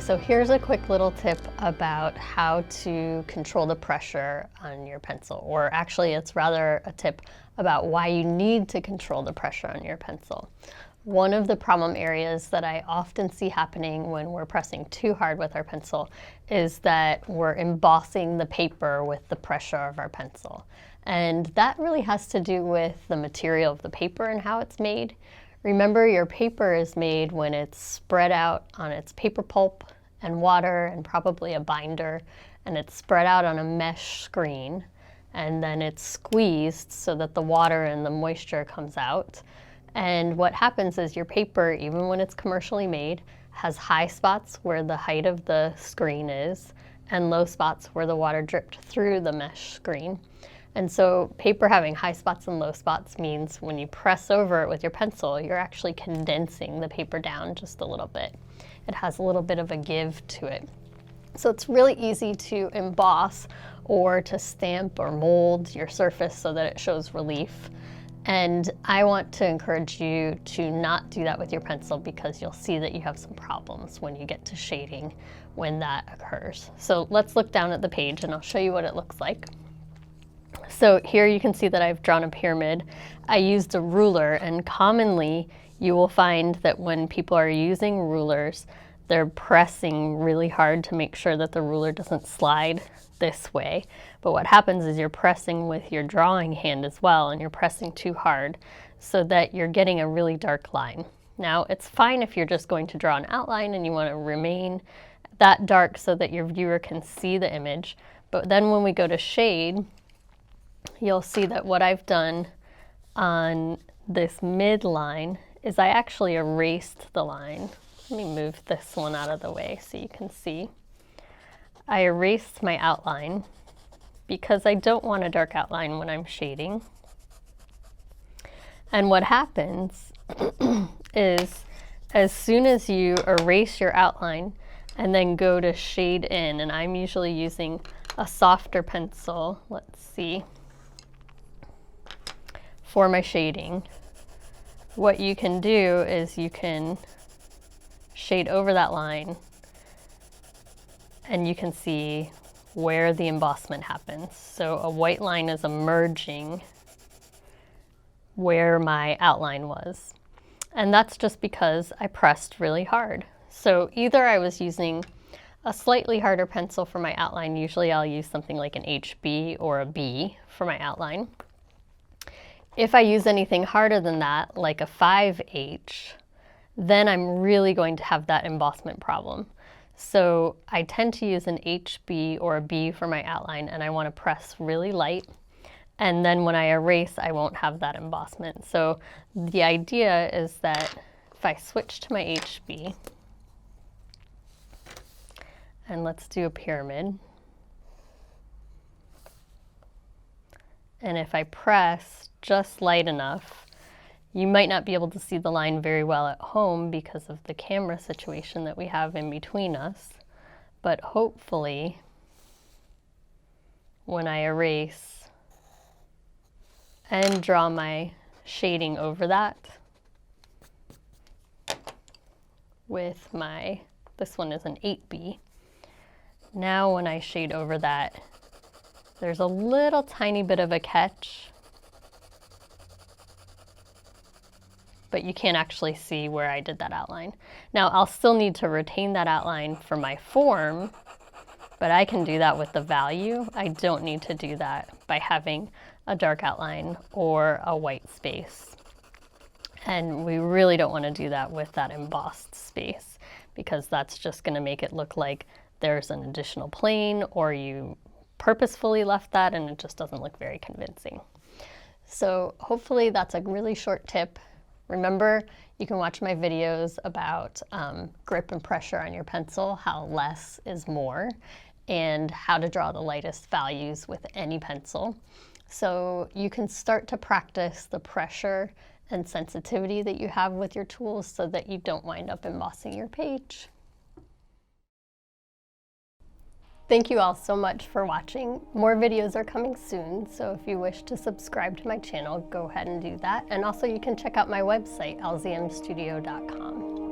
So here's a quick little tip about how to control the pressure on your pencil, or actually it's rather a tip about why you need to control the pressure on your pencil. One of the problem areas that I often see happening when we're pressing too hard with our pencil is that we're embossing the paper with the pressure of our pencil. And that really has to do with the material of the paper and how it's made. Remember, your paper is made when it's spread out on its paper pulp and water and probably a binder, and it's spread out on a mesh screen, and then it's squeezed so that the water and the moisture comes out. And what happens is your paper, even when it's commercially made, has high spots where the height of the screen is and low spots where the water dripped through the mesh screen. And so paper having high spots and low spots means when you press over it with your pencil, you're actually condensing the paper down just a little bit. It has a little bit of a give to it. So it's really easy to emboss or to stamp or mold your surface so that it shows relief. And I want to encourage you to not do that with your pencil, because you'll see that you have some problems when you get to shading when that occurs. So let's look down at the page and I'll show you what it looks like. So here you can see that I've drawn a pyramid. I used a ruler, and commonly you will find that when people are using rulers, they're pressing really hard to make sure that the ruler doesn't slide this way. But what happens is you're pressing with your drawing hand as well, and you're pressing too hard so that you're getting a really dark line. Now, it's fine if you're just going to draw an outline and you want to remain that dark so that your viewer can see the image. But then when we go to shade, you'll see that what I've done on this midline is I actually erased the line. Let me move this one out of the way so you can see. I erased my outline because I don't want a dark outline when I'm shading. And what happens is as soon as you erase your outline and then go to shade in, and I'm usually using a softer pencil, let's see, for my shading, what you can do is you can shade over that line and you can see where the embossment happens. So a white line is emerging where my outline was. And that's just because I pressed really hard. So either I was using a slightly harder pencil for my outline. Usually I'll use something like an HB or a B for my outline. If I use anything harder than that, like a 5H, then I'm really going to have that embossment problem. So I tend to use an HB or a B for my outline, and I want to press really light. And then when I erase, I won't have that embossment. So the idea is that if I switch to my HB, and let's do a pyramid, and if I press just light enough, you might not be able to see the line very well at home because of the camera situation that we have in between us, but hopefully when I erase and draw my shading over that with my, this one is an 8B, now when I shade over that, there's a little tiny bit of a catch, but you can't actually see where I did that outline. Now, I'll still need to retain that outline for my form, but I can do that with the value. I don't need to do that by having a dark outline or a white space. And we really don't want to do that with that embossed space, because that's just going to make it look like there's an additional plane, or you purposefully left that and it just doesn't look very convincing. So hopefully that's a really short tip. Remember, you can watch my videos about grip and pressure on your pencil, how less is more, and how to draw the lightest values with any pencil. So you can start to practice the pressure and sensitivity that you have with your tools so that you don't wind up embossing your page. Thank you all so much for watching. More videos are coming soon, so if you wish to subscribe to my channel, go ahead and do that. And also you can check out my website, lzmstudio.com.